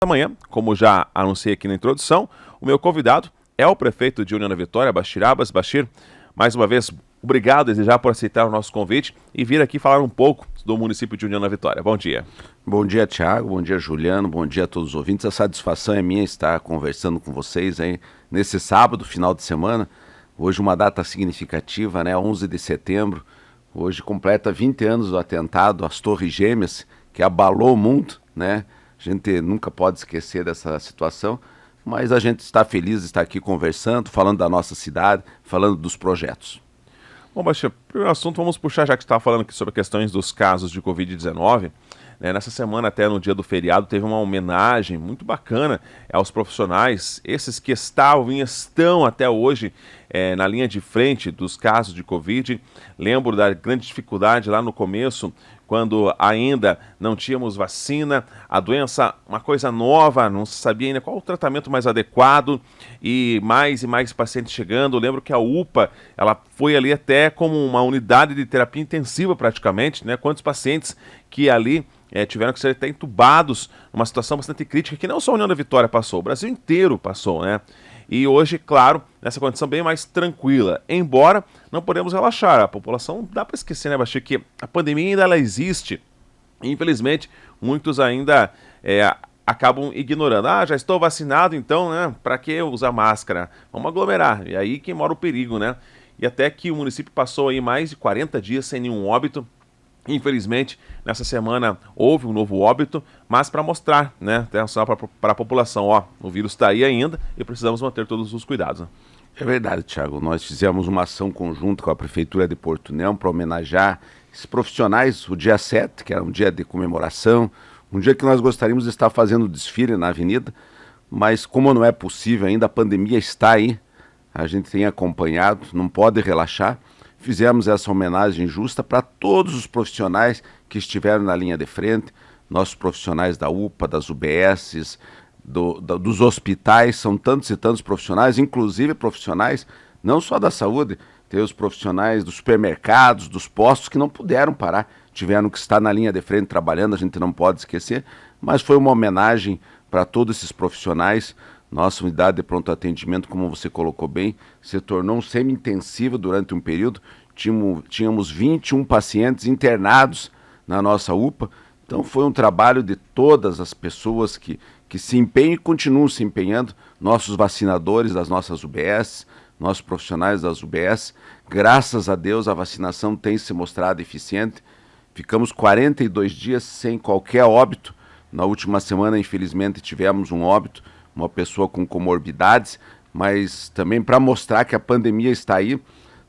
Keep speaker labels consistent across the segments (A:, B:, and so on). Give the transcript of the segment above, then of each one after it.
A: Amanhã, como já anunciei aqui na introdução, o meu convidado é o prefeito de União da Vitória, Bachir Abbas. Bachir, mais uma vez, obrigado desde já por aceitar o nosso convite e vir aqui falar um pouco do município de União da Vitória. Bom dia.
B: Bom dia, Thiago. Bom dia, Juliano. Bom dia a todos os ouvintes. A satisfação é minha estar conversando com vocês aí nesse sábado, final de semana. Hoje uma data significativa, né? 11 de setembro. Hoje completa 20 anos do atentado às Torres Gêmeas, que abalou o mundo, né? A gente nunca pode esquecer dessa situação, mas a gente está feliz de estar aqui conversando, falando da nossa cidade, falando dos projetos.
A: Bom, Bachir, primeiro assunto, vamos puxar, já que você estava falando aqui sobre questões dos casos de Covid-19. Nessa semana, até no dia do feriado, teve uma homenagem muito bacana aos profissionais, esses que estavam e estão até hoje na linha de frente dos casos de Covid. Lembro da grande dificuldade lá no começo, quando ainda não tínhamos vacina, a doença, uma coisa nova, não se sabia ainda qual o tratamento mais adequado e mais pacientes chegando. Eu lembro que a UPA, ela foi ali até como uma unidade de terapia intensiva praticamente, né? Quantos pacientes que ali tiveram que ser até entubados numa situação bastante crítica, que não só a União da Vitória passou, o Brasil inteiro passou, né? E hoje, claro, nessa condição bem mais tranquila, embora não podemos relaxar, a população não dá para esquecer, né, Bachir, que a pandemia ainda ela existe, e infelizmente muitos ainda acabam ignorando. Ah, já estou vacinado, então, né, para que usar máscara? Vamos aglomerar, e aí que mora o perigo, né? E até que o município passou aí mais de 40 dias sem nenhum óbito. Infelizmente, nessa semana houve um novo óbito, mas para mostrar, né, até um sinal para a população, ó, o vírus está aí ainda e precisamos manter todos os cuidados. Né?
B: É verdade, Thiago. Nós fizemos uma ação conjunta com a Prefeitura de Porto União para homenagear esses profissionais, o dia 7, que era um dia de comemoração, um dia que nós gostaríamos de estar fazendo desfile na avenida, mas como não é possível ainda, a pandemia está aí, a gente tem acompanhado, não pode relaxar. Fizemos essa homenagem justa para todos os profissionais que estiveram na linha de frente, nossos profissionais da UPA, das UBSs, dos hospitais, são tantos e tantos profissionais, inclusive profissionais não só da saúde, tem os profissionais dos supermercados, dos postos que não puderam parar, tiveram que estar na linha de frente trabalhando, a gente não pode esquecer, mas foi uma homenagem para todos esses profissionais. Nossa unidade de pronto atendimento, como você colocou bem, se tornou um semi-intensivo durante um período. Tínhamos 21 pacientes internados na nossa UPA. Então foi um trabalho de todas as pessoas que se empenham e continuam se empenhando. Nossos vacinadores das nossas UBS, nossos profissionais das UBS. Graças a Deus a vacinação tem se mostrado eficiente. Ficamos 42 dias sem qualquer óbito. Na última semana, infelizmente, tivemos um óbito, uma pessoa com comorbidades, mas também para mostrar que a pandemia está aí,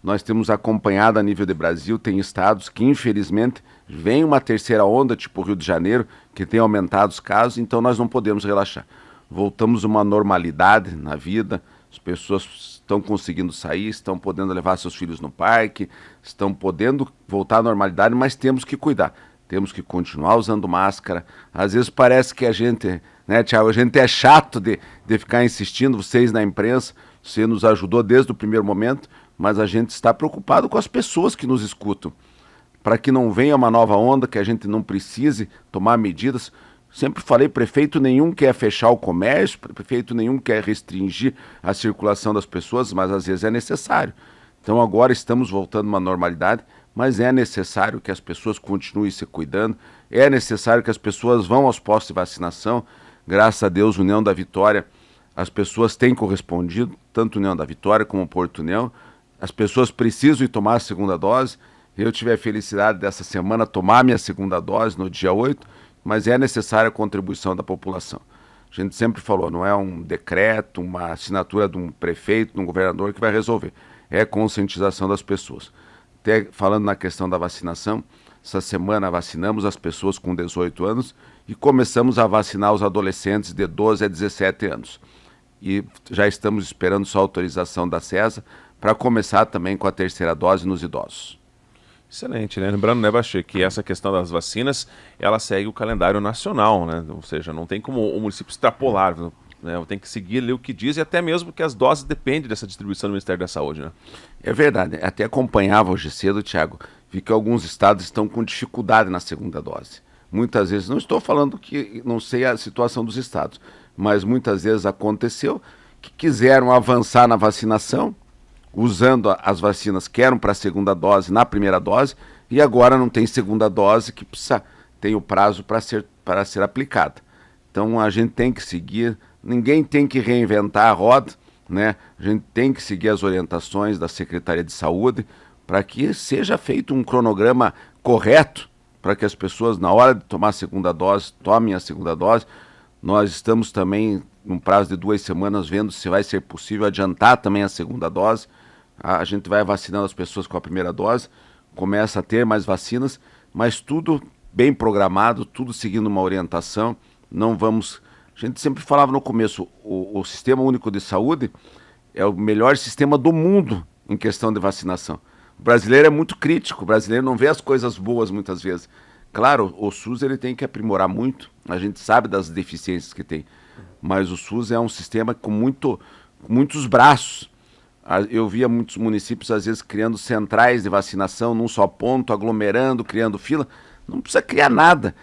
B: nós temos acompanhado a nível de Brasil, tem estados que infelizmente vem uma terceira onda, tipo o Rio de Janeiro, que tem aumentado os casos, então nós não podemos relaxar. Voltamos a uma normalidade na vida, as pessoas estão conseguindo sair, estão podendo levar seus filhos no parque, estão podendo voltar à normalidade, mas temos que cuidar. Temos que continuar usando máscara. Às vezes parece que a gente, né, Thiago, a gente é chato de ficar insistindo, vocês na imprensa, você nos ajudou desde o primeiro momento, mas a gente está preocupado com as pessoas que nos escutam. Para que não venha uma nova onda, que a gente não precise tomar medidas. Sempre falei, prefeito nenhum quer fechar o comércio, prefeito nenhum quer restringir a circulação das pessoas, mas às vezes é necessário. Então agora estamos voltando a uma normalidade, mas é necessário que as pessoas continuem se cuidando, é necessário que as pessoas vão aos postos de vacinação. Graças a Deus, União da Vitória, as pessoas têm correspondido, tanto União da Vitória como Porto União. As pessoas precisam ir tomar a segunda dose. Eu tive a felicidade dessa semana tomar minha segunda dose no dia 8, mas é necessária a contribuição da população. A gente sempre falou, não é um decreto, uma assinatura de um prefeito, de um governador que vai resolver. É conscientização das pessoas. Até falando na questão da vacinação, essa semana vacinamos as pessoas com 18 anos e começamos a vacinar os adolescentes de 12 a 17 anos. E já estamos esperando só a autorização da CESA para começar também com a terceira dose nos idosos.
A: Excelente, né? Lembrando, né, Bachir, que essa questão das vacinas, ela segue o calendário nacional, né? Ou seja, não tem como o município extrapolar, né? Tem que seguir ali o que diz e até mesmo porque as doses dependem dessa distribuição do Ministério da Saúde, né?
B: É verdade. Até acompanhava hoje cedo, Thiago, vi que alguns estados estão com dificuldade na segunda dose. muitas vezes, não estou falando que não sei a situação dos estados, mas muitas vezes aconteceu que quiseram avançar na vacinação, usando as vacinas que eram para a segunda dose na primeira dose, e agora não tem segunda dose que tem o prazo para ser aplicada. Então a gente tem que seguir, ninguém tem que reinventar a roda, né? A gente tem que seguir as orientações da Secretaria de Saúde para que seja feito um cronograma correto para que as pessoas, na hora de tomar a segunda dose, tomem a segunda dose. Nós estamos também, num prazo de 2 semanas, vendo se vai ser possível adiantar também a segunda dose. A gente vai vacinando as pessoas com a primeira dose, começa a ter mais vacinas, mas tudo bem programado, tudo seguindo uma orientação. Não vamos... A gente sempre falava no começo, o Sistema Único de Saúde é o melhor sistema do mundo em questão de vacinação. O brasileiro é muito crítico, o brasileiro não vê as coisas boas muitas vezes. Claro, o SUS ele tem que aprimorar muito, a gente sabe das deficiências que tem, mas o SUS é um sistema com muitos braços. Eu via muitos municípios, às vezes, criando centrais de vacinação num só ponto, aglomerando, criando fila. Não precisa criar nada.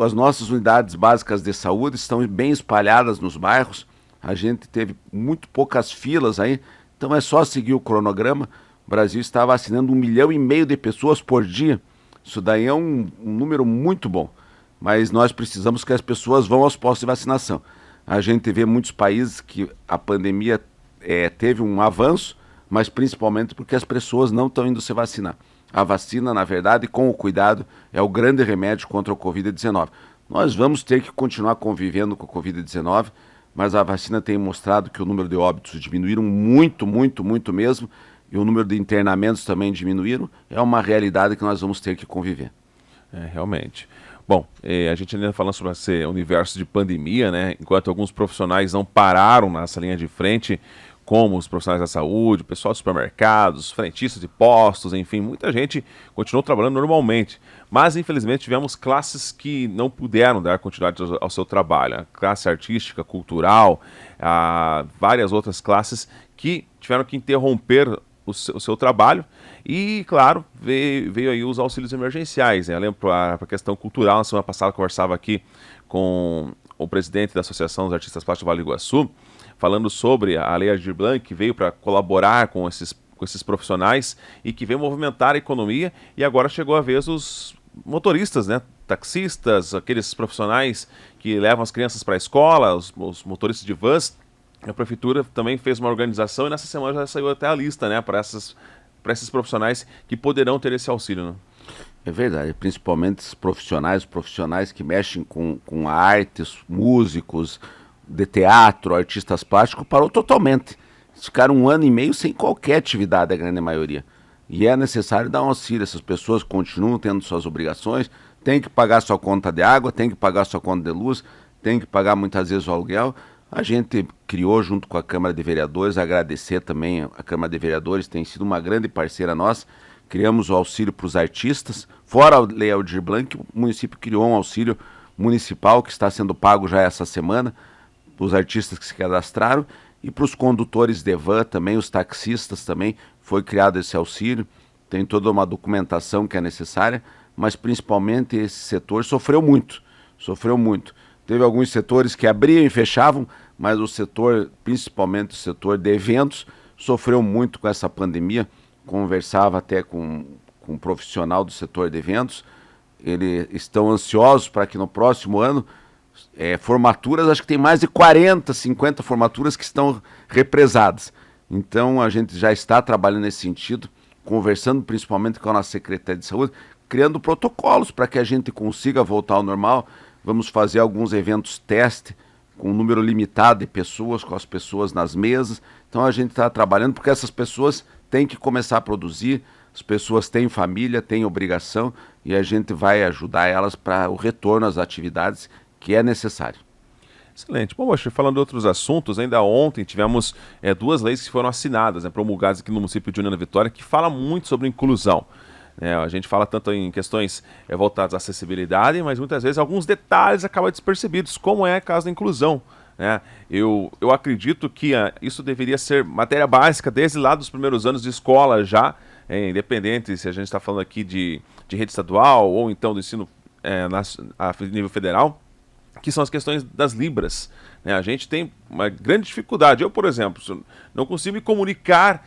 B: As nossas unidades básicas de saúde estão bem espalhadas nos bairros. A gente teve muito poucas filas aí, então é só seguir o cronograma. O Brasil está vacinando 1,5 milhão de pessoas por dia. Isso daí é um número muito bom. Mas nós precisamos que as pessoas vão aos postos de vacinação. A gente vê muitos países que a pandemia teve um avanço, mas principalmente porque as pessoas não estão indo se vacinar. A vacina, na verdade, com o cuidado, é o grande remédio contra o Covid-19. Nós vamos ter que continuar convivendo com o Covid-19, mas a vacina tem mostrado que o número de óbitos diminuíram muito, muito, muito mesmo, e o número de internamentos também diminuíram. É uma realidade que nós vamos ter que conviver.
A: Realmente. Bom, a gente ainda falando sobre esse universo de pandemia, né? Enquanto alguns profissionais não pararam nessa linha de frente, como os profissionais da saúde, o pessoal dos supermercados, frentistas de postos, enfim, muita gente continuou trabalhando normalmente. Mas, infelizmente, tivemos classes que não puderam dar continuidade ao seu trabalho. A classe artística, cultural, várias outras classes que tiveram que interromper o seu trabalho. E, claro, veio aí os auxílios emergenciais, né? Eu lembro para a questão cultural, na semana passada eu conversava aqui com o presidente da Associação dos Artistas Plásticos do Vale do Iguaçu, falando sobre a Lei Aldir Blanc, que veio para colaborar com esses profissionais e que veio movimentar a economia, e agora chegou a vez dos motoristas, né? Taxistas, aqueles profissionais que levam as crianças para a escola, os motoristas de vans. A prefeitura também fez uma organização e nessa semana já saiu até a lista, né, para esses profissionais que poderão ter esse auxílio, né?
B: É verdade, principalmente os profissionais que mexem com a arte, os músicos de teatro, artistas plásticos, parou totalmente. Eles ficaram 1 ano e meio sem qualquer atividade, a grande maioria. E é necessário dar um auxílio. Essas pessoas continuam tendo suas obrigações, têm que pagar sua conta de água, têm que pagar sua conta de luz, têm que pagar muitas vezes o aluguel. A gente criou junto com a Câmara de Vereadores, agradecer também a Câmara de Vereadores, tem sido uma grande parceira nossa. Criamos o auxílio para os artistas. Fora a Lei Aldir Blanc, o município criou um auxílio municipal que está sendo pago já essa semana, para os artistas que se cadastraram, e para os condutores de van também, os taxistas também, foi criado esse auxílio. Tem toda uma documentação que é necessária, mas principalmente esse setor sofreu muito. Teve alguns setores que abriam e fechavam, mas o setor, principalmente o setor de eventos, sofreu muito com essa pandemia. Conversava até com um profissional do setor de eventos. Eles estão ansiosos para que no próximo ano, formaturas, acho que tem mais de 40, 50 formaturas que estão represadas. Então a gente já está trabalhando nesse sentido, conversando principalmente com a nossa Secretaria de Saúde, criando protocolos para que a gente consiga voltar ao normal. Vamos fazer alguns eventos teste com um número limitado de pessoas, com as pessoas nas mesas. Então a gente está trabalhando porque essas pessoas têm que começar a produzir, as pessoas têm família, têm obrigação e a gente vai ajudar elas para o retorno às atividades que é necessário.
A: Excelente. Bom, falando de outros assuntos, ainda ontem tivemos 2 leis que foram assinadas, né, promulgadas aqui no município de União da Vitória, que fala muito sobre inclusão. A gente fala tanto em questões voltadas à acessibilidade, mas muitas vezes alguns detalhes acabam despercebidos, como é o caso da inclusão. Eu acredito que isso deveria ser matéria básica desde lá dos primeiros anos de escola já, independente se a gente está falando aqui de rede estadual ou então do ensino a nível federal, que são as questões das libras. Né? A gente tem uma grande dificuldade. Eu, por exemplo, não consigo me comunicar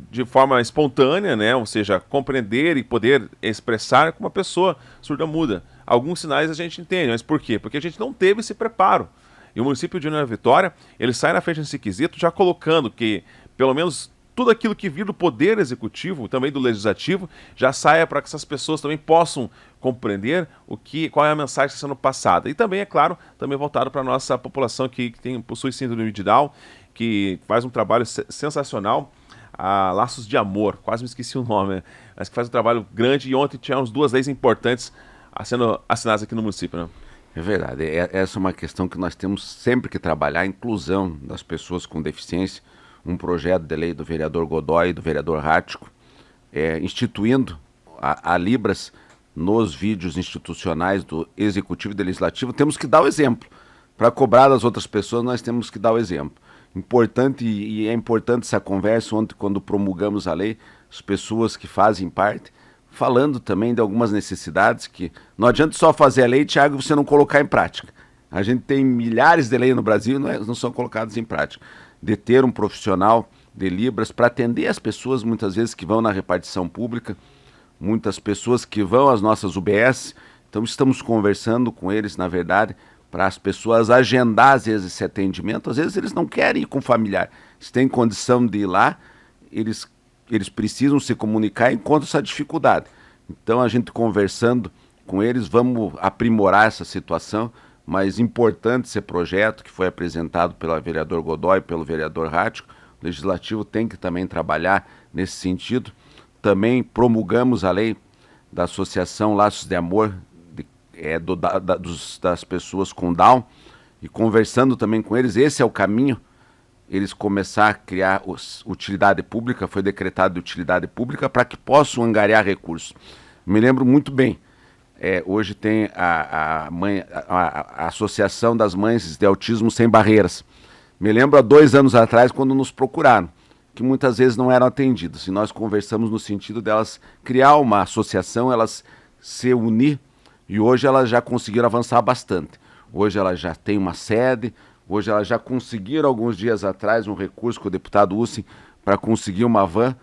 A: de forma espontânea, né? Ou seja, compreender e poder expressar com uma pessoa surda-muda. Alguns sinais a gente entende, mas por quê? Porque a gente não teve esse preparo. E o município de União da Vitória, ele sai na frente desse quesito já colocando que, pelo menos, tudo aquilo que vir do Poder Executivo, também do Legislativo, já saia para que essas pessoas também possam compreender qual é a mensagem que está sendo passada. E também, é claro, também voltado para a nossa população que possui síndrome de Down, que faz um trabalho sensacional, a Laços de Amor, quase me esqueci o nome, mas que faz um trabalho grande, e ontem tivemos 2 leis importantes sendo assinadas aqui no município, né?
B: É verdade, essa é uma questão que nós temos sempre que trabalhar, a inclusão das pessoas com deficiência. Um projeto de lei do vereador Godoy e do vereador Rático, instituindo a Libras nos vídeos institucionais do Executivo e do Legislativo. Temos que dar o exemplo. Para cobrar das outras pessoas, nós temos que dar o exemplo. Importante, e é importante essa conversa, ontem, quando promulgamos a lei, as pessoas que fazem parte, falando também de algumas necessidades que não adianta só fazer a lei, Thiago, e você não colocar em prática. A gente tem milhares de leis no Brasil e não são colocadas em prática. De ter um profissional de Libras para atender as pessoas, muitas vezes, que vão na repartição pública, muitas pessoas que vão às nossas UBS. Então, estamos conversando com eles, na verdade, para as pessoas agendar, às vezes, esse atendimento. Às vezes, eles não querem ir com o familiar. Se tem condição de ir lá, eles precisam se comunicar e encontram essa dificuldade. Então, a gente conversando com eles, vamos aprimorar essa situação, mas importante esse projeto que foi apresentado pelo vereador Godoy e pelo vereador Rático. O Legislativo tem que também trabalhar nesse sentido. Também promulgamos a lei da Associação Laços de Amor das pessoas com Down, e conversando também com eles, esse é o caminho, eles começar a criar utilidade pública, foi decretado de utilidade pública para que possam angariar recursos. Me lembro muito bem, hoje tem a Associação das Mães de Autismo Sem Barreiras. Me lembro há 2 anos atrás, quando nos procuraram, que muitas vezes não eram atendidas, e nós conversamos no sentido delas criar uma associação, elas se unir, e hoje elas já conseguiram avançar bastante. Hoje elas já têm uma sede, hoje elas já conseguiram, alguns dias atrás, um recurso com o deputado Ussin para conseguir uma van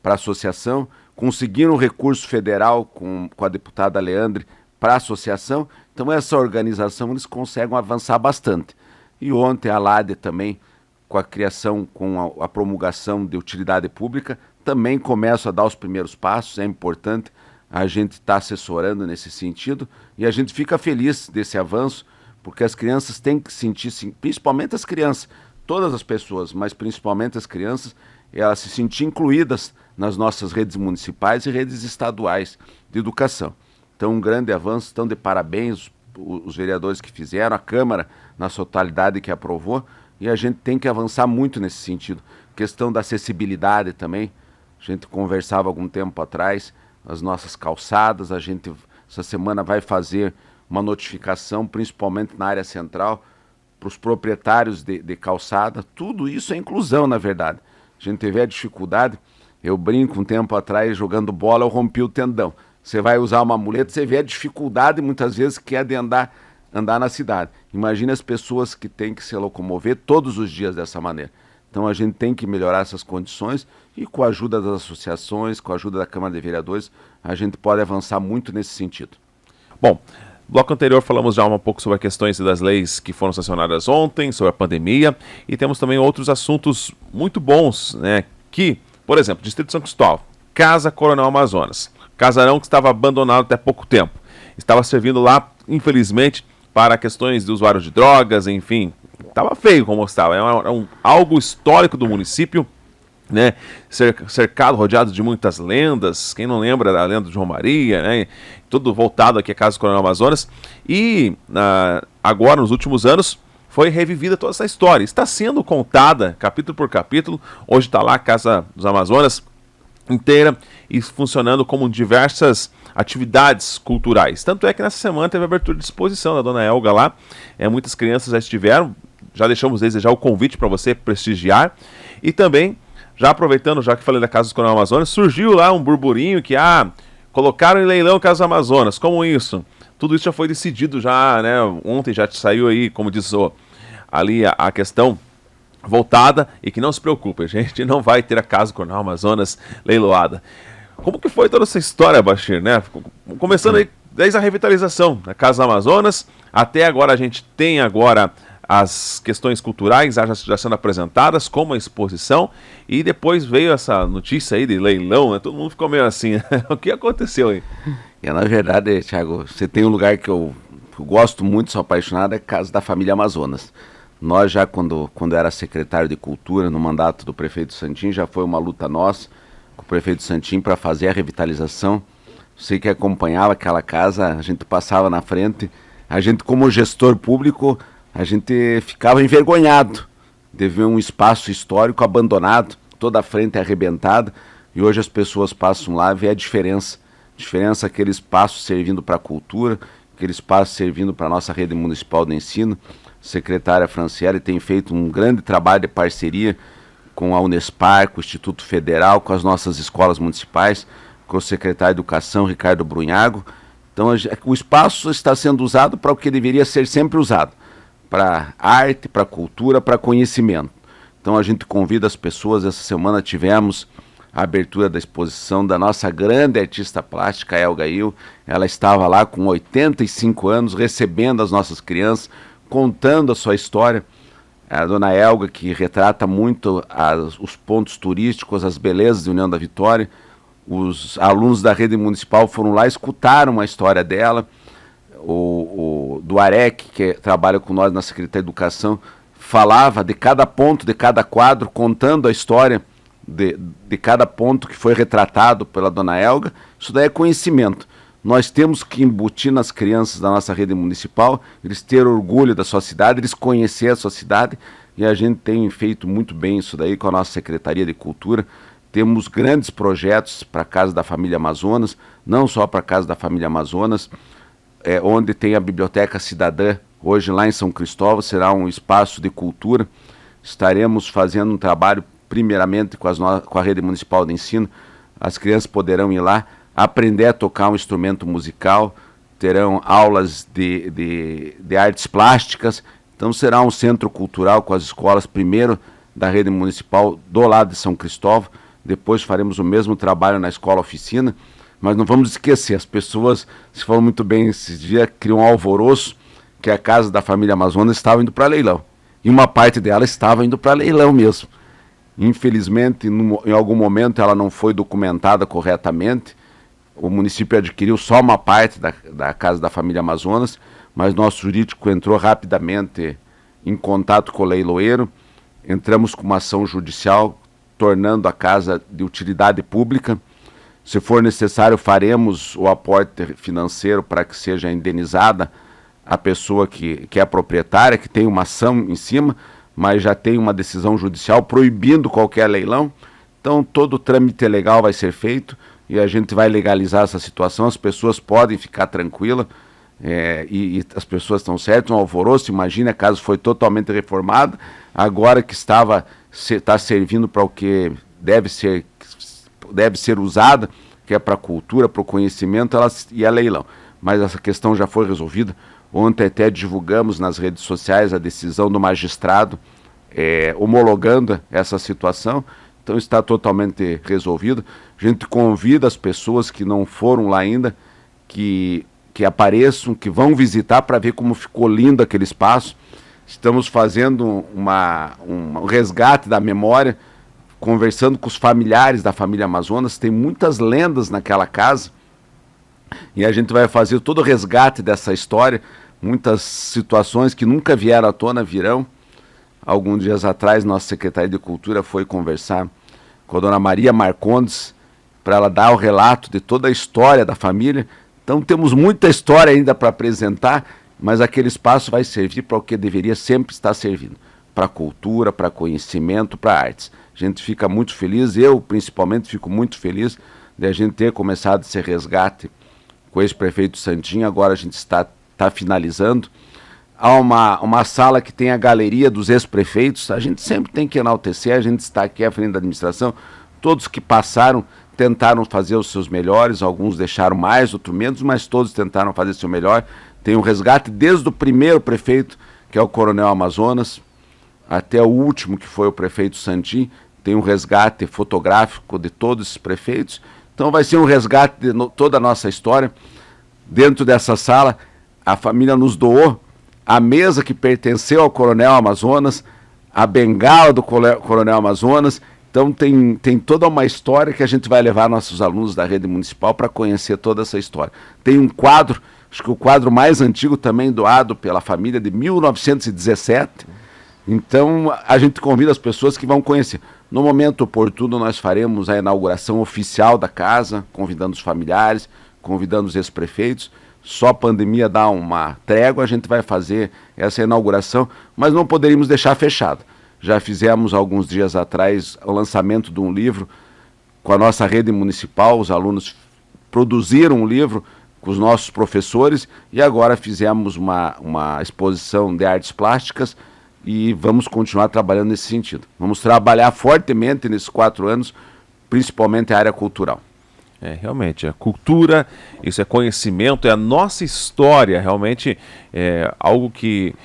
B: para a associação, conseguiram um recurso federal com a deputada Leandre para a associação. Então, essa organização, eles conseguem avançar bastante. E ontem a LADE também, com a criação, com a promulgação de utilidade pública, também começa a dar os primeiros passos. É importante a gente estar assessorando nesse sentido, e a gente fica feliz desse avanço, porque as crianças têm que sentir, principalmente as crianças, todas as pessoas, mas principalmente as crianças, elas se sentir incluídas nas nossas redes municipais e redes estaduais de educação. Então, um grande avanço, estão de parabéns os vereadores que fizeram, a Câmara na sua totalidade que aprovou, e a gente tem que avançar muito nesse sentido. Questão da acessibilidade também, a gente conversava algum tempo atrás, as nossas calçadas, a gente essa semana vai fazer uma notificação, principalmente na área central, para os proprietários de calçada. Tudo isso é inclusão, na verdade. A gente teve a dificuldade, eu brinco um tempo atrás, jogando bola, eu rompi o tendão. Você vai usar uma muleta, você vê a dificuldade, muitas vezes, que é de andar na cidade. Imagine as pessoas que têm que se locomover todos os dias dessa maneira. Então, a gente tem que melhorar essas condições, e com a ajuda das associações, com a ajuda da Câmara de Vereadores, a gente pode avançar muito nesse sentido.
A: Bom, no bloco anterior falamos já um pouco sobre as questões das leis que foram sancionadas ontem, sobre a pandemia, e temos também outros assuntos muito bons, né? Que, por exemplo, Distrito de São Cristóvão, Casa Coronel Amazonas, casarão que estava abandonado até pouco tempo, estava servindo lá, infelizmente, para questões de usuários de drogas, enfim, estava feio como estava, era algo histórico do município, né, cercado, rodeado de muitas lendas. Quem não lembra da lenda de João Maria, né, tudo voltado aqui à Casa do Coronel Amazonas, e agora, nos últimos anos, foi revivida toda essa história, está sendo contada capítulo por capítulo. Hoje está lá a Casa dos Amazonas inteira e funcionando como diversas atividades culturais, tanto é que nessa semana teve a abertura de exposição da Dona Elga lá, muitas crianças já estiveram, já deixamos desde já o convite para você prestigiar. E também, já aproveitando, já que falei da Casa do Coronel Amazonas, surgiu lá um burburinho que, colocaram em leilão Casa Amazonas. Como isso? tudo isso já foi decidido já, né? Ontem já saiu aí, como diz ali a questão voltada, e que não se preocupe, a gente não vai ter a Casa Coronel Amazonas leiloada. Como que foi toda essa história, Bachir, né? Começando aí desde a revitalização da Casa Amazonas, até agora a gente tem agora as questões culturais já sendo apresentadas, como a exposição, e depois veio essa notícia aí de leilão, né? Todo mundo ficou meio assim, o que aconteceu aí?
B: Na verdade, Thiago, você tem um lugar que eu gosto muito, sou apaixonado, é a Casa da Família Amazonas. Nós já, quando era secretário de Cultura, no mandato do prefeito Santin, já foi uma luta nossa com o prefeito Santin para fazer a revitalização. Você que acompanhava aquela casa, a gente passava na frente, a gente como gestor público, a gente ficava envergonhado de ver um espaço histórico abandonado, toda a frente arrebentada, e hoje as pessoas passam lá e vê a diferença. Aquele espaço servindo para a cultura, aquele espaço servindo para a nossa rede municipal de ensino. A secretária Franciele tem feito um grande trabalho de parceria com a Unespar, com o Instituto Federal, com as nossas escolas municipais, com o secretário de Educação, Ricardo Brunhago. Então o espaço está sendo usado para o que deveria ser sempre usado, para arte, para cultura, para conhecimento. Então a gente convida as pessoas, essa semana tivemos a abertura da exposição da nossa grande artista plástica, Elga Il. Ela estava lá com 85 anos, recebendo as nossas crianças, contando a sua história. A dona Elga, que retrata muito os pontos turísticos, as belezas de União da Vitória. Os alunos da rede municipal foram lá, escutaram a história dela. O Duarec, que trabalha com nós na Secretaria de Educação, falava de cada ponto, de cada quadro, contando a história de cada ponto que foi retratado pela dona Elga. Isso daí é conhecimento. Nós temos que embutir nas crianças da nossa rede municipal, eles ter orgulho da sua cidade, eles conhecer a sua cidade, e a gente tem feito muito bem isso daí com a nossa Secretaria de Cultura. Temos grandes projetos para a Casa da Família Amazonas, não só para a Casa da Família Amazonas, onde tem a Biblioteca Cidadã, hoje lá em São Cristóvão, será um espaço de cultura. Estaremos fazendo um trabalho primeiramente com a rede municipal de ensino. As crianças poderão ir lá, aprender a tocar um instrumento musical, terão aulas de artes plásticas. Então será um centro cultural com as escolas, primeiro da rede municipal do lado de São Cristóvão, depois faremos o mesmo trabalho na escola oficina. Mas não vamos esquecer, as pessoas, se falam muito bem esses dias, criam um alvoroço que a Casa da Família Amazonas estava indo para leilão. E uma parte dela estava indo para leilão mesmo. Infelizmente, em algum momento ela não foi documentada corretamente. O município adquiriu só uma parte da Casa da Família Amazonas, mas nosso jurídico entrou rapidamente em contato com o leiloeiro. Entramos com uma ação judicial, tornando a casa de utilidade pública. Se for necessário, faremos o aporte financeiro para que seja indenizada a pessoa que é proprietária, que tem uma ação em cima, mas já tem uma decisão judicial proibindo qualquer leilão. Então todo o trâmite legal vai ser feito e a gente vai legalizar essa situação. As pessoas podem ficar tranquilas, e as pessoas estão certas. Um alvoroço, imagina, a casa foi totalmente reformada, agora que está servindo para o que deve ser usada, que é para a cultura, para o conhecimento, ela ia a leilão. Mas essa questão já foi resolvida. Ontem até divulgamos nas redes sociais a decisão do magistrado homologando essa situação. Então está totalmente resolvido. A gente convida as pessoas que não foram lá ainda, que apareçam, que vão visitar para ver como ficou lindo aquele espaço. Estamos fazendo um resgate da memória, conversando com os familiares da família Amazonas. Tem muitas lendas naquela casa e a gente vai fazer todo o resgate dessa história. Muitas situações que nunca vieram à tona virão. Alguns dias atrás, nossa secretária de Cultura foi conversar com a dona Maria Marcondes para ela dar o relato de toda a história da família. Então temos muita história ainda para apresentar, mas aquele espaço vai servir para o que deveria sempre estar servindo, para cultura, para conhecimento, para artes. A gente fica muito feliz, eu principalmente fico muito feliz de a gente ter começado esse resgate com o ex-prefeito Santinho. Agora a gente está finalizando. Há uma sala que tem a galeria dos ex-prefeitos. A gente sempre tem que enaltecer, a gente está aqui à frente da administração. Todos que passaram tentaram fazer os seus melhores, alguns deixaram mais, outros menos, mas todos tentaram fazer o seu melhor. Tem um resgate desde o primeiro prefeito, que é o Coronel Amazonas, até o último, que foi o prefeito Santim. Tem um resgate fotográfico de todos esses prefeitos. Então vai ser um resgate de toda a nossa história. Dentro dessa sala, a família nos doou a mesa que pertenceu ao Coronel Amazonas, a bengala do Coronel Amazonas. Então tem toda uma história que a gente vai levar nossos alunos da rede municipal para conhecer toda essa história. Tem um quadro, acho que o quadro mais antigo também doado pela família, de 1917. Então a gente convida as pessoas que vão conhecer. No momento oportuno nós faremos a inauguração oficial da casa, convidando os familiares, convidando os ex-prefeitos. Só a pandemia dá uma trégua, a gente vai fazer essa inauguração, mas não poderíamos deixar fechado. Já fizemos alguns dias atrás o lançamento de um livro com a nossa rede municipal, os alunos produziram um livro com os nossos professores e agora fizemos uma exposição de artes plásticas e vamos continuar trabalhando nesse sentido. Vamos trabalhar fortemente nesses 4 anos, principalmente a área cultural.
A: Realmente, a cultura, isso é conhecimento, é a nossa história, realmente é algo que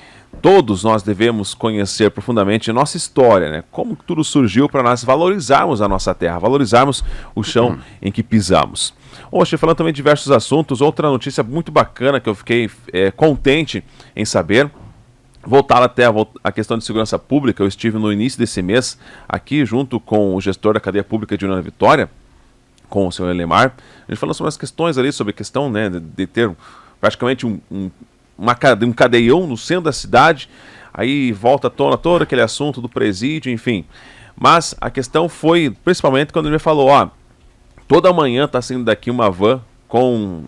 A: todos nós devemos conhecer profundamente, a nossa história, né? Como tudo surgiu para nós valorizarmos a nossa terra, valorizarmos o chão em que pisamos. Hoje, falando também de diversos assuntos, outra notícia muito bacana que eu fiquei contente em saber, voltar até a questão de segurança pública. Eu estive no início desse mês aqui junto com o gestor da cadeia pública de União da Vitória, com o senhor Elemar. A gente falou sobre as questões ali, sobre a questão, né, de ter praticamente um cadeião no centro da cidade, aí volta à tona todo aquele assunto do presídio, enfim. Mas a questão foi, principalmente, quando ele me falou, toda manhã está saindo daqui uma van com...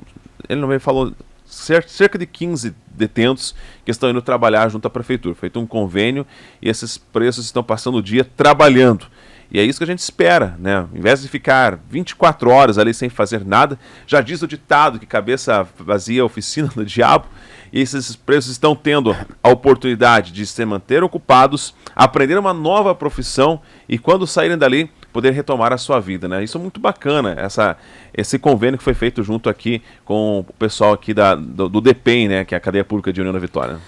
A: Ele não me falou... cerca de 15 detentos que estão indo trabalhar junto à prefeitura. Feito um convênio e esses presos estão passando o dia trabalhando. E é isso que a gente espera, né? Em vez de ficar 24 horas ali sem fazer nada, já diz o ditado que cabeça vazia é oficina do diabo, e esses presos estão tendo a oportunidade de se manter ocupados, aprender uma nova profissão e quando saírem dali, poder retomar a sua vida, né? Isso é muito bacana, esse convênio que foi feito junto aqui com o pessoal aqui do DPEM, né? Que é a Cadeia Pública de União da Vitória.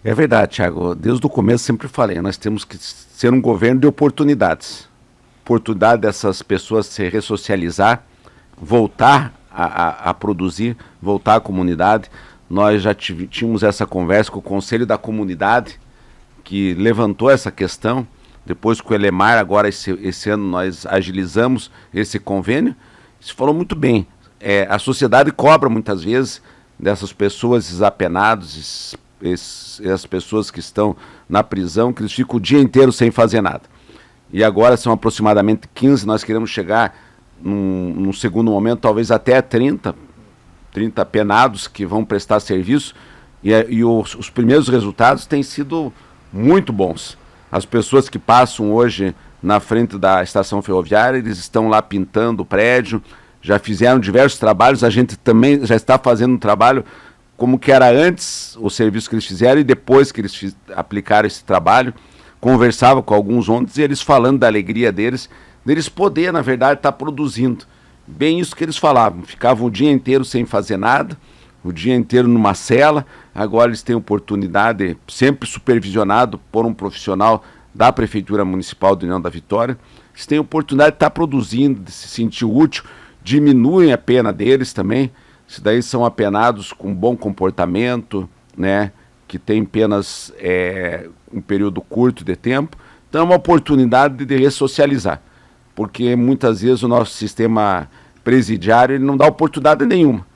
B: É verdade, Thiago. Desde o começo sempre falei, nós temos que ser um governo de oportunidades. Oportunidade dessas pessoas se ressocializar, voltar a produzir, voltar à comunidade. Nós já tínhamos essa conversa com o Conselho da Comunidade, que levantou essa questão. Depois com o Elemar, agora esse ano nós agilizamos esse convênio. Se falou muito bem. A sociedade cobra muitas vezes dessas pessoas, esses apenados, as pessoas que estão na prisão, que eles ficam o dia inteiro sem fazer nada. E agora são aproximadamente 15, nós queremos chegar num segundo momento, talvez até 30 apenados que vão prestar serviço, e os primeiros resultados têm sido muito bons. As pessoas que passam hoje na frente da estação ferroviária, eles estão lá pintando o prédio, já fizeram diversos trabalhos, a gente também já está fazendo um trabalho como que era antes o serviço que eles fizeram e depois que eles aplicaram esse trabalho. Conversava com alguns ontem e eles falando da alegria deles poder, na verdade, estar produzindo. Bem isso que eles falavam, ficavam o dia inteiro sem fazer nada, o dia inteiro numa cela, agora eles têm oportunidade, sempre supervisionado por um profissional da Prefeitura Municipal de União da Vitória, eles têm oportunidade de estar produzindo, de se sentir útil, diminuem a pena deles também, isso daí são apenados com bom comportamento, né, que tem penas um período curto de tempo, então é uma oportunidade de ressocializar, porque muitas vezes o nosso sistema presidiário ele não dá oportunidade nenhuma.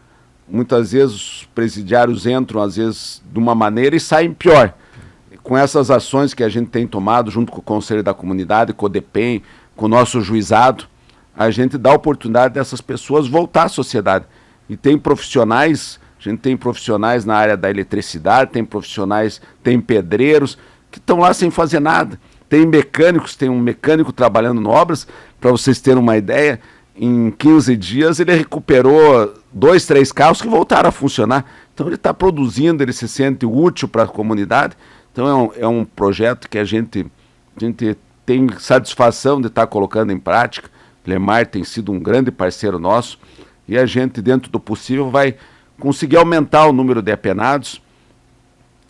B: Muitas vezes os presidiários entram, às vezes, de uma maneira e saem pior. Com essas ações que a gente tem tomado, junto com o Conselho da Comunidade, com o DPEM, com o nosso juizado, a gente dá a oportunidade dessas pessoas voltar à sociedade. E tem profissionais, a gente tem profissionais na área da eletricidade, tem pedreiros, que estão lá sem fazer nada. Tem mecânicos, tem um mecânico trabalhando em obras, para vocês terem uma ideia, em 15 dias ele recuperou 2, 3 carros que voltaram a funcionar. Então ele está produzindo, ele se sente útil para a comunidade. Então é um projeto que a gente tem satisfação de estar colocando em prática. Lemar tem sido um grande parceiro nosso e a gente, dentro do possível, vai conseguir aumentar o número de apenados.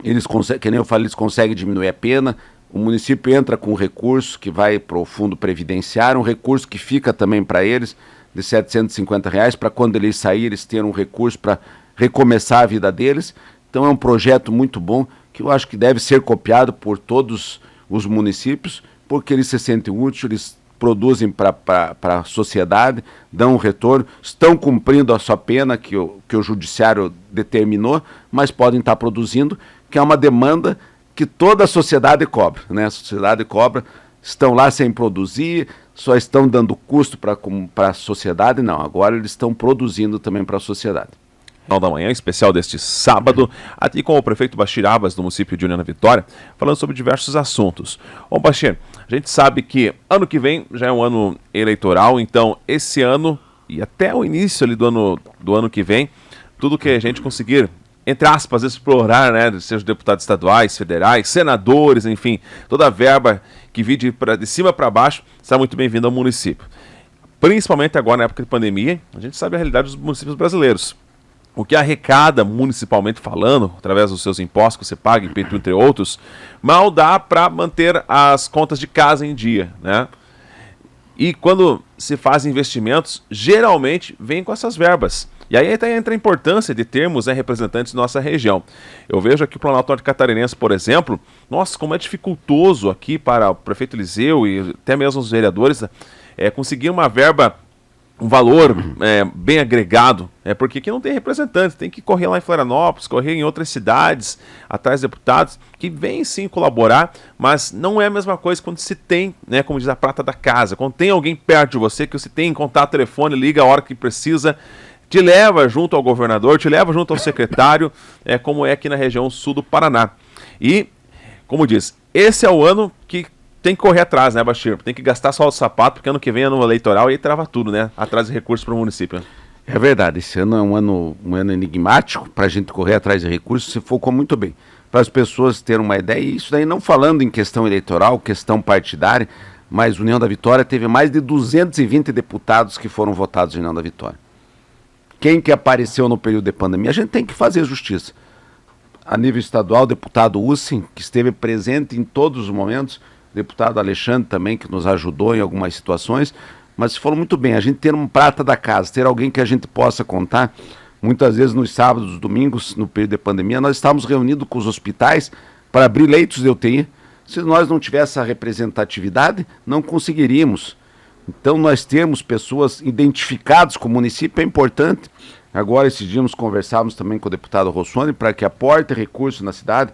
B: Eles conseguem, que nem eu falei, eles conseguem diminuir a pena. O município entra com um recurso que vai para o fundo previdenciário, um recurso que fica também para eles, de R$750, para quando eles saírem, eles terem um recurso para recomeçar a vida deles. Então é um projeto muito bom, que eu acho que deve ser copiado por todos os municípios, porque eles se sentem úteis, eles produzem para a sociedade, dão um retorno, estão cumprindo a sua pena que o judiciário determinou, mas podem estar produzindo, que é uma demanda que toda a sociedade cobra, né? A sociedade cobra, estão lá sem produzir, só estão dando custo para a sociedade, não, agora eles estão produzindo também para a sociedade.
A: Jornal da Manhã, especial deste sábado, aqui com o prefeito Bachir Abas, do município de União da Vitória, falando sobre diversos assuntos. Bom, Bachir, a gente sabe que ano que vem já é um ano eleitoral, então esse ano e até o início ali do ano que vem, tudo que a gente conseguir, entre aspas, explorar, né, seja deputados estaduais, federais, senadores, enfim, toda a verba que vir de cima para baixo, está muito bem-vinda ao município. Principalmente agora na época de pandemia, a gente sabe a realidade dos municípios brasileiros. O que arrecada municipalmente falando, através dos seus impostos que você paga, entre outros, mal dá para manter as contas de casa em dia, né? E quando se faz investimentos, geralmente vem com essas verbas. E aí entra a importância de termos, né, representantes da nossa região. Eu vejo aqui o Planalto Norte Catarinense, por exemplo, nossa, como é dificultoso aqui para o prefeito Eliseu e até mesmo os vereadores conseguir uma verba, um valor bem agregado, porque aqui não tem representante, tem que correr lá em Florianópolis, correr em outras cidades, atrás de deputados, que vêm sim colaborar, mas não é a mesma coisa quando se tem, né, como diz a prata da casa, quando tem alguém perto de você, que você tem contato telefone, liga a hora que precisa, te leva junto ao governador, te leva junto ao secretário, como é aqui na região sul do Paraná. E, como diz, esse é o ano que tem que correr atrás, né, Bachir? Tem que gastar só o sapato, porque ano que vem é ano eleitoral e aí trava tudo, né? Atrás de recursos para o município.
B: É verdade, esse ano é um ano enigmático para a gente correr atrás de recursos, se focou muito bem. Para as pessoas terem uma ideia, e isso daí não falando em questão eleitoral, questão partidária, mas União da Vitória teve mais de 220 deputados que foram votados em União da Vitória. Quem que apareceu no período de pandemia? A gente tem que fazer justiça. A nível estadual, o deputado Ussin, que esteve presente em todos os momentos, deputado Alexandre também, que nos ajudou em algumas situações, mas se falou muito bem, a gente ter um prata da casa, ter alguém que a gente possa contar. Muitas vezes nos sábados, domingos, no período de pandemia, nós estávamos reunidos com os hospitais para abrir leitos de UTI. Se nós não tivéssemos essa representatividade, não conseguiríamos. Então nós termos pessoas identificadas com o município é importante. Agora, esses dias, nós conversávamos também com o deputado Rossoni para que aporte recursos na cidade,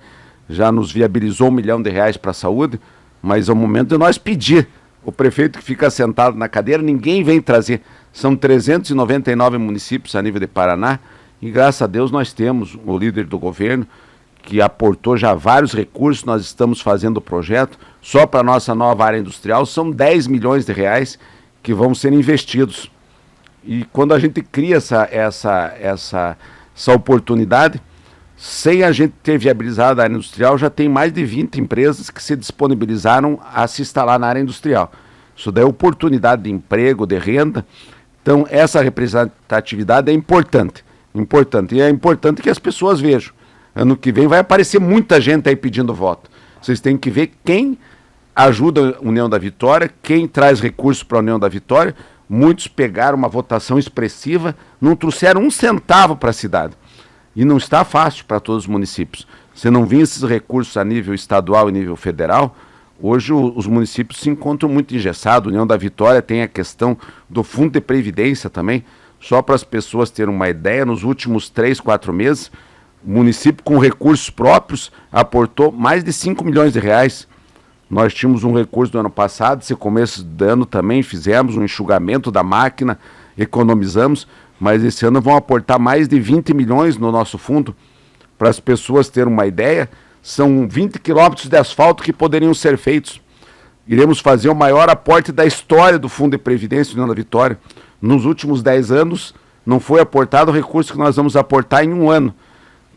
B: já nos viabilizou R$1 milhão para a saúde, mas é o momento de nós pedir. O prefeito que fica sentado na cadeira, ninguém vem trazer. São 399 municípios a nível de Paraná e graças a Deus nós temos o líder do governo que aportou já vários recursos, nós estamos fazendo o projeto. Só para a nossa nova área industrial são R$10 milhões que vão ser investidos. E quando a gente cria essa oportunidade, sem a gente ter viabilizado a área industrial, já tem mais de 20 empresas que se disponibilizaram a se instalar na área industrial. Isso daí é oportunidade de emprego, de renda. Então, essa representatividade é importante. E é importante que as pessoas vejam. Ano que vem vai aparecer muita gente aí pedindo voto. Vocês têm que ver quem ajuda a União da Vitória, quem traz recursos para a União da Vitória. Muitos pegaram uma votação expressiva, não trouxeram um centavo para a cidade. E não está fácil para todos os municípios. Se não vir esses recursos a nível estadual e nível federal, hoje os municípios se encontram muito engessados. A União da Vitória tem a questão do fundo de previdência também. Só para as pessoas terem uma ideia, nos últimos 3, 4 meses, o município com recursos próprios aportou mais de R$5 milhões. Nós tínhamos um recurso do ano passado, esse começo do ano também fizemos um enxugamento da máquina, economizamos, mas esse ano vão aportar mais de 20 milhões no nosso fundo. Para as pessoas terem uma ideia, são 20 quilômetros de asfalto que poderiam ser feitos. Iremos fazer o maior aporte da história do Fundo de Previdência do União da Vitória. Nos últimos 10 anos, não foi aportado o recurso que nós vamos aportar em um ano.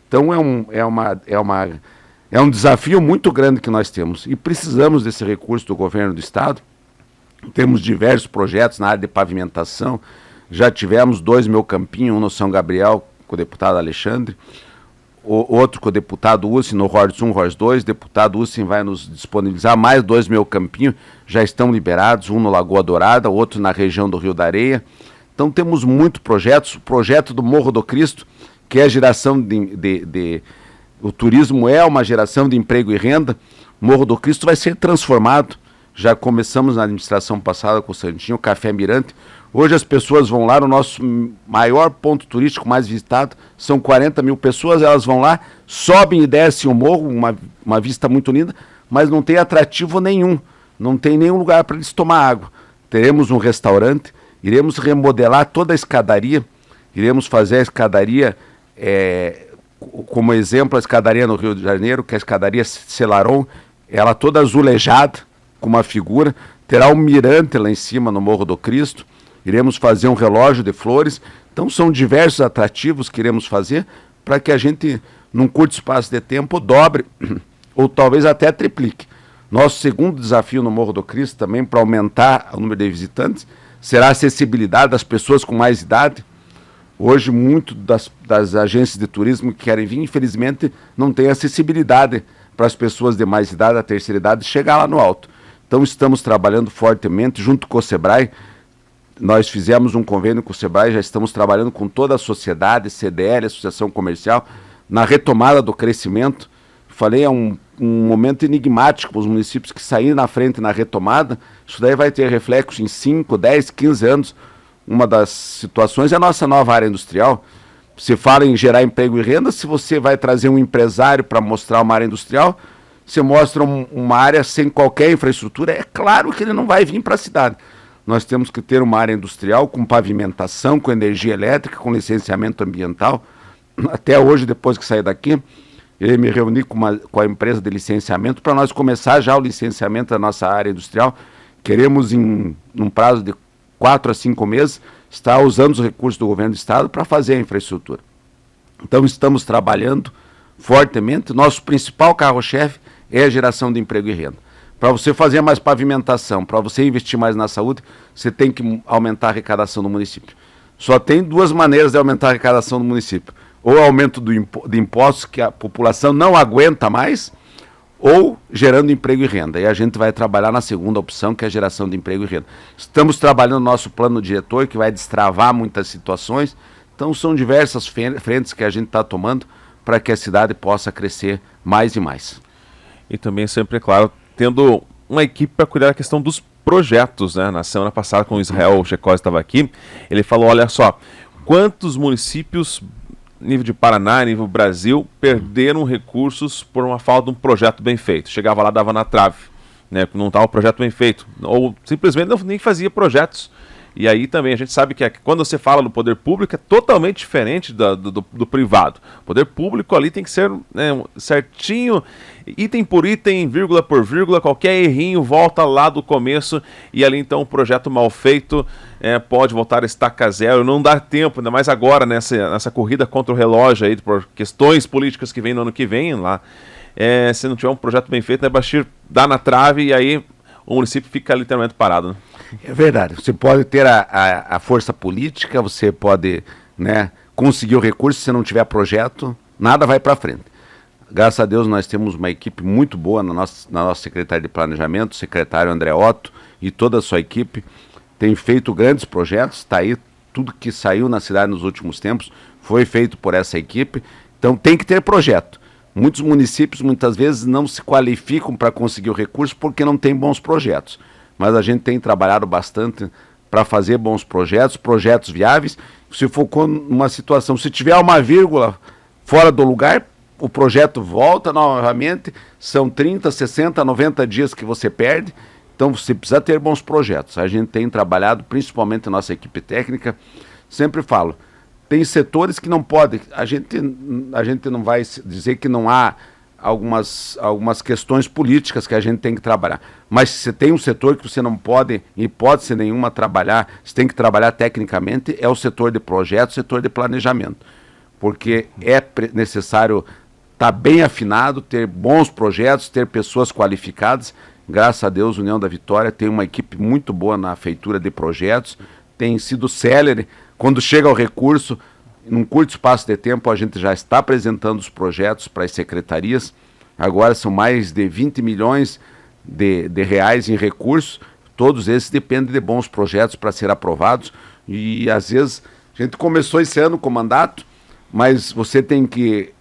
B: Então é um desafio muito grande que nós temos. E precisamos desse recurso do governo do Estado. Temos diversos projetos na área de pavimentação. Já tivemos 2 Meu Campinho, um no São Gabriel, com o deputado Alexandre, outro com o deputado Ussin, no Rors 1, Rors 2. Deputado Ussin vai nos disponibilizar mais 2 Meu Campinho, já estão liberados, um no Lagoa Dourada, outro na região do Rio da Areia. Então temos muitos projetos. O projeto do Morro do Cristo, que é a geração o turismo é uma geração de emprego e renda. O Morro do Cristo vai ser transformado. Já começamos na administração passada com o Santinho, o Café Mirante. Hoje as pessoas vão lá, no nosso maior ponto turístico mais visitado, são 40 mil pessoas, elas vão lá, sobem e descem o morro, uma vista muito linda, mas não tem atrativo nenhum, não tem nenhum lugar para eles tomar água. Teremos um restaurante, iremos remodelar toda a escadaria, iremos fazer a escadaria, como exemplo, a escadaria no Rio de Janeiro, que é a escadaria Celaron, ela toda azulejada, com uma figura, terá um mirante lá em cima no Morro do Cristo, iremos fazer um relógio de flores. Então são diversos atrativos que iremos fazer para que a gente, num curto espaço de tempo, dobre ou talvez até triplique. Nosso segundo desafio no Morro do Cristo também, para aumentar o número de visitantes, será a acessibilidade das pessoas com mais idade. Hoje, muito das agências de turismo que querem vir, infelizmente, não tem acessibilidade para as pessoas de mais idade, da terceira idade, chegar lá no alto. Então estamos trabalhando fortemente junto com o Sebrae. Nós fizemos um convênio com o Sebrae, já estamos trabalhando com toda a sociedade, CDL, Associação Comercial, na retomada do crescimento. Falei, é um momento enigmático para os municípios que saírem na frente na retomada. Isso daí vai ter reflexo em 5, 10, 15 anos. Uma das situações é a nossa nova área industrial. Se fala em gerar emprego e renda, se você vai trazer um empresário para mostrar uma área industrial, você mostra uma área sem qualquer infraestrutura, é claro que ele não vai vir para a cidade. Nós temos que ter uma área industrial com pavimentação, com energia elétrica, com licenciamento ambiental. Até hoje, depois que saí daqui, eu me reuni com a empresa de licenciamento para nós começar já o licenciamento da nossa área industrial. Queremos, num prazo de 4 a 5 meses, estar usando os recursos do governo do estado para fazer a infraestrutura. Então estamos trabalhando fortemente. Nosso principal carro-chefe é a geração de emprego e renda. Para você fazer mais pavimentação, para você investir mais na saúde, você tem que aumentar a arrecadação do município. Só tem 2 maneiras de aumentar a arrecadação do município. Ou aumento de impostos que a população não aguenta mais, ou gerando emprego e renda. E a gente vai trabalhar na segunda opção, que é a geração de emprego e renda. Estamos trabalhando no nosso plano diretor, que vai destravar muitas situações. Então são diversas frentes que a gente está tomando para que a cidade possa crescer mais e mais.
A: E também sempre, é claro, tendo uma equipe para cuidar da questão dos projetos, né? Na semana passada, com o Israel Checos estava aqui, ele falou, olha só, quantos municípios, nível de Paraná, nível Brasil, perderam recursos por uma falta de um projeto bem feito. Chegava lá, dava na trave, né? Não estava o projeto bem feito, ou simplesmente nem fazia projetos. E aí também a gente sabe que quando você fala do poder público é totalmente diferente do privado. O poder público ali tem que ser, né, certinho, item por item, vírgula por vírgula, qualquer errinho volta lá do começo e ali então o projeto mal feito pode voltar a estaca zero, não dá tempo, ainda mais agora nessa corrida contra o relógio aí, por questões políticas que vem no ano que vem lá. Se não tiver um projeto bem feito, né, Bashir, dá na trave e aí o município fica literalmente parado, né?
B: É verdade, você pode ter a força política, você pode, né, conseguir o recurso, se não tiver projeto, nada vai para frente. Graças a Deus nós temos uma equipe muito boa na nossa Secretaria de Planejamento, o secretário André Otto e toda a sua equipe tem feito grandes projetos, está aí tudo que saiu na cidade nos últimos tempos, foi feito por essa equipe, então tem que ter projeto. Muitos municípios muitas vezes não se qualificam para conseguir o recurso porque não tem bons projetos. Mas a gente tem trabalhado bastante para fazer bons projetos viáveis. Se focou numa situação, se tiver uma vírgula fora do lugar, o projeto volta novamente, são 30, 60, 90 dias que você perde, então você precisa ter bons projetos. A gente tem trabalhado, principalmente a nossa equipe técnica, sempre falo, tem setores que não podem, a gente não vai dizer que não há algumas questões políticas que a gente tem que trabalhar. Mas se você tem um setor que você não pode, em hipótese nenhuma, trabalhar, você tem que trabalhar tecnicamente, é o setor de projetos, o setor de planejamento. Porque é necessário estar bem afinado, ter bons projetos, ter pessoas qualificadas, Graças a Deus, União da Vitória tem uma equipe muito boa na feitura de projetos, tem sido célere. Quando chega o recurso, num curto espaço de tempo, a gente já está apresentando os projetos para as secretarias. Agora são mais de 20 milhões de reais em recursos. Todos esses dependem de bons projetos para ser aprovados. E às vezes a gente começou esse ano com mandato, mas você tem que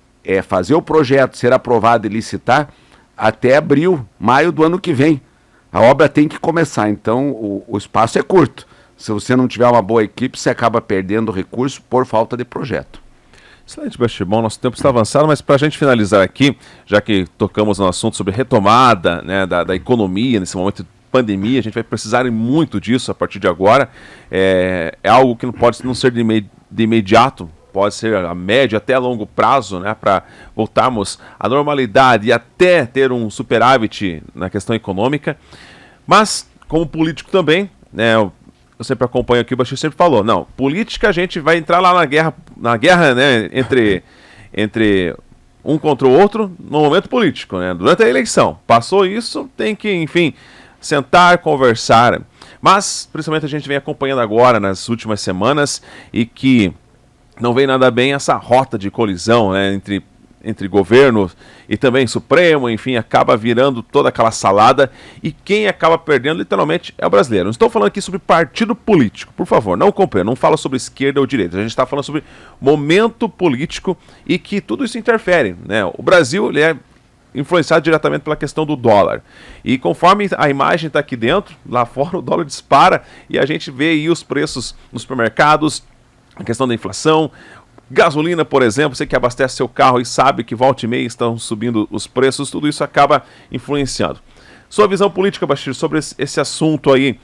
B: fazer o projeto, ser aprovado e licitar até abril, maio do ano que vem. A obra tem que começar, então o espaço é curto. Se você não tiver uma boa equipe, você acaba perdendo recurso por falta de projeto.
A: Excelente, Basti. Bom, nosso tempo está avançado, mas para a gente finalizar aqui, já que tocamos no assunto sobre retomada, né, da economia nesse momento de pandemia, a gente vai precisar muito disso a partir de agora. É algo que não pode não ser de imediato, pode ser a médio até a longo prazo, né, para voltarmos à normalidade e até ter um superávit na questão econômica. Mas, como político também, né, eu sempre acompanho aqui, o Basti sempre falou, não, política a gente vai entrar lá na guerra, né, entre um contra o outro no momento político, né, durante a eleição. Passou isso, tem que, enfim, sentar, conversar. Mas, principalmente, a gente vem acompanhando agora, nas últimas semanas, e que não vem nada bem essa rota de colisão, né, entre governo e também Supremo, enfim, acaba virando toda aquela salada, e quem acaba perdendo literalmente é o brasileiro. Não estou falando aqui sobre partido político, por favor, não compreenda, não fala sobre esquerda ou direita, a gente está falando sobre momento político e que tudo isso interfere, né? O Brasil, ele é influenciado diretamente pela questão do dólar, e conforme a imagem está aqui dentro, lá fora o dólar dispara e a gente vê aí os preços nos supermercados, a questão da inflação, gasolina, por exemplo, você que abastece seu carro e sabe que volta e meia estão subindo os preços, tudo isso acaba influenciando. Sua visão política, Basti, sobre esse assunto aí.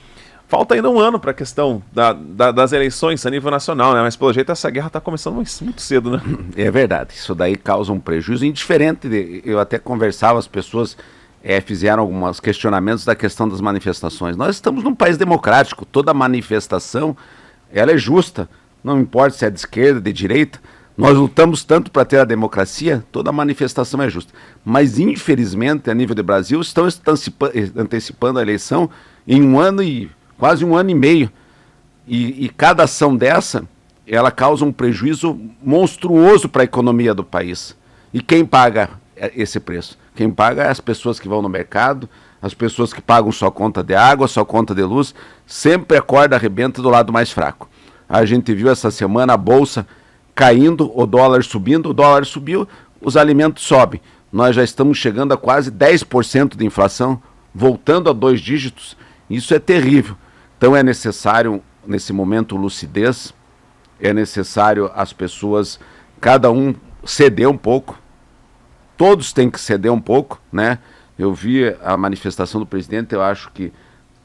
A: Falta ainda um ano para a questão das eleições a nível nacional, né? Mas pelo jeito essa guerra está começando muito cedo, né?
B: É verdade, isso daí causa um prejuízo indiferente. Eu até conversava, as pessoas fizeram alguns questionamentos da questão das manifestações. Nós estamos num país democrático, toda manifestação ela é justa. Não importa se é de esquerda, de direita, nós lutamos tanto para ter a democracia, toda manifestação é justa. Mas, infelizmente, a nível do Brasil, estão antecipando a eleição em quase um ano e meio. E cada ação dessa, ela causa um prejuízo monstruoso para a economia do país. E quem paga esse preço? Quem paga é as pessoas que vão no mercado, as pessoas que pagam sua conta de água, sua conta de luz, sempre a corda arrebenta do lado mais fraco. A gente viu essa semana a bolsa caindo, o dólar subiu, os alimentos sobem. Nós já estamos chegando a quase 10% de inflação, voltando a 2 dígitos. Isso é terrível. Então é necessário, nesse momento, lucidez, é necessário as pessoas, cada um ceder um pouco. Todos têm que ceder um pouco, né? Eu vi a manifestação do presidente, eu acho que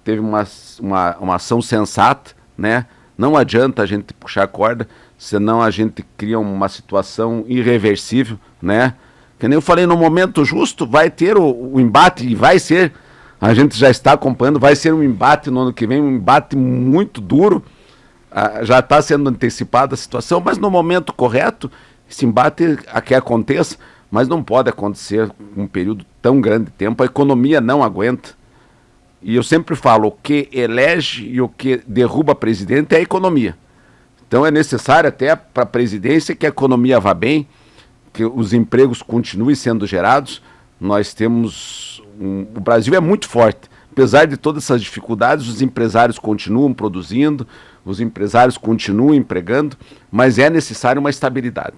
B: teve uma ação sensata, né? Não adianta a gente puxar a corda, senão a gente cria uma situação irreversível, né? Que nem eu falei, no momento justo vai ter o embate, e vai ser, a gente já está acompanhando, vai ser um embate no ano que vem, um embate muito duro, já está sendo antecipada a situação, mas no momento correto, esse embate que aconteça, mas não pode acontecer um período tão grande de tempo, a economia não aguenta. E eu sempre falo, o que elege e o que derruba presidente é a economia. Então é necessário até para a presidência que a economia vá bem, que os empregos continuem sendo gerados. Nós temos... o Brasil é muito forte. Apesar de todas essas dificuldades, os empresários continuam produzindo, os empresários continuam empregando, mas é necessário uma estabilidade.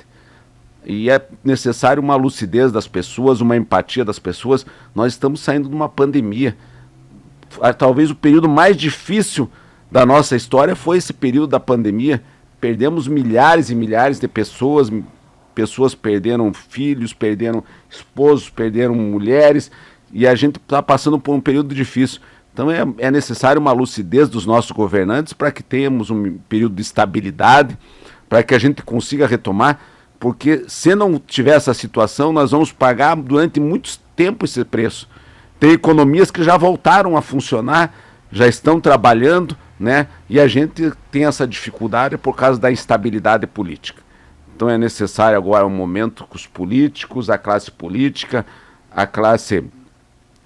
B: E é necessário uma lucidez das pessoas, uma empatia das pessoas. Nós estamos saindo de uma pandemia. Talvez o período mais difícil da nossa história foi esse período da pandemia. Perdemos milhares e milhares de pessoas, pessoas perderam filhos, perderam esposos, perderam mulheres, e a gente está passando por um período difícil. Então é necessário uma lucidez dos nossos governantes para que tenhamos um período de estabilidade, para que a gente consiga retomar, porque se não tiver essa situação, nós vamos pagar durante muito tempo esse preço. Tem economias que já voltaram a funcionar, já estão trabalhando, né? E a gente tem essa dificuldade por causa da instabilidade política. Então é necessário agora um momento com os políticos, a classe política, a classe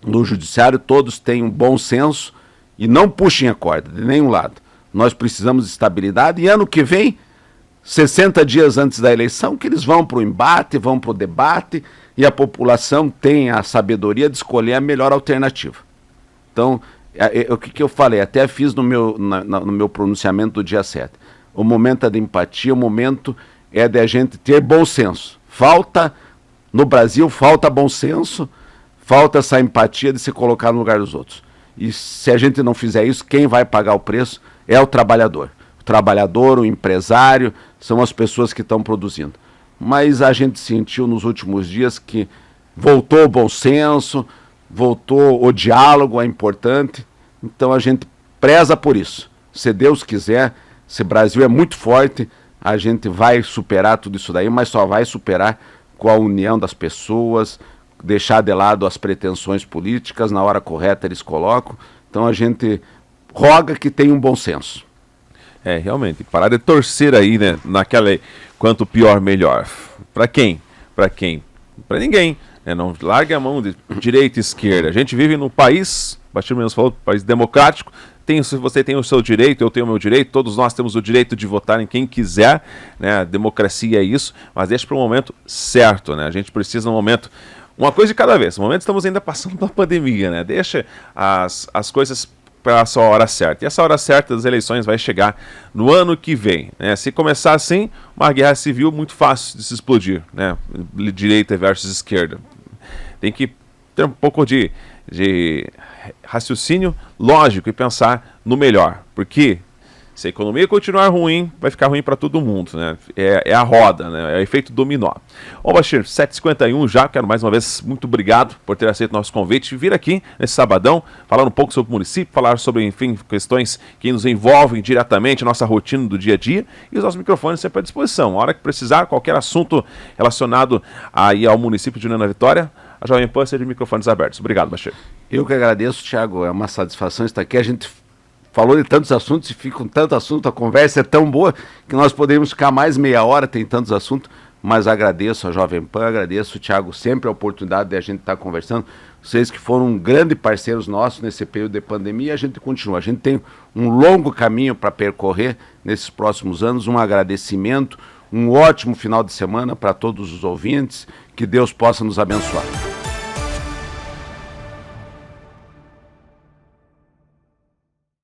B: no judiciário, todos tenham bom senso e não puxem a corda de nenhum lado. Nós precisamos de estabilidade e ano que vem, 60 dias antes da eleição, que eles vão para o embate, vão para o debate e a população tem a sabedoria de escolher a melhor alternativa. Então, o que eu falei, até fiz no meu pronunciamento do dia 7. O momento é de empatia, o momento é de a gente ter bom senso. No Brasil, falta bom senso, falta essa empatia de se colocar no lugar dos outros. E se a gente não fizer isso, quem vai pagar o preço é o trabalhador. O trabalhador, o empresário, são as pessoas que estão produzindo. Mas a gente sentiu nos últimos dias que voltou o bom senso, voltou o diálogo, é importante. Então a gente preza por isso. Se Deus quiser, se o Brasil é muito forte, a gente vai superar tudo isso daí, mas só vai superar com a união das pessoas, deixar de lado as pretensões políticas, na hora correta eles colocam. Então a gente roga que tenha um bom senso.
A: Realmente, parar de torcer aí, né, naquela quanto pior, melhor. Para quem? Para quem? Para ninguém. Não largue a mão de direita e esquerda. A gente vive num país, o Bastir Menos falou, país democrático. Você tem o seu direito, eu tenho o meu direito, todos nós temos o direito de votar em quem quiser, né? A democracia é isso, mas deixa para o momento certo, né? A gente precisa no momento, uma coisa de cada vez. No momento estamos ainda passando pela pandemia, né? Deixa as coisas para a sua hora certa. E essa hora certa das eleições vai chegar no ano que vem, né? Se começar assim, uma guerra civil muito fácil de se explodir, né? Direita versus esquerda. Tem que ter um pouco de raciocínio lógico e pensar no melhor, porque se a economia continuar ruim, vai ficar ruim para todo mundo, né? É a roda, né? É o efeito dominó. Bom, Bastir, 7h51 já, quero mais uma vez, muito obrigado por ter aceito nosso convite, vir aqui nesse sabadão, falar um pouco sobre o município, falar sobre, enfim, questões que nos envolvem diretamente, nossa rotina do dia a dia, e os nossos microfones sempre à disposição. A hora que precisar, qualquer assunto relacionado aí ao município de União da Vitória, a Jovem Pan seja de microfones abertos. Obrigado, Bastir.
B: Eu que agradeço, Thiago, é uma satisfação estar aqui. A gente falou de tantos assuntos e fica com tanto assunto, a conversa é tão boa que nós podemos ficar mais meia hora, tem tantos assuntos, mas agradeço a Jovem Pan, agradeço, Thiago, sempre a oportunidade de a gente estar conversando. Vocês que foram grandes parceiros nossos nesse período de pandemia, a gente continua. A gente tem um longo caminho para percorrer nesses próximos anos, um agradecimento, um ótimo final de semana para todos os ouvintes, que Deus possa nos abençoar.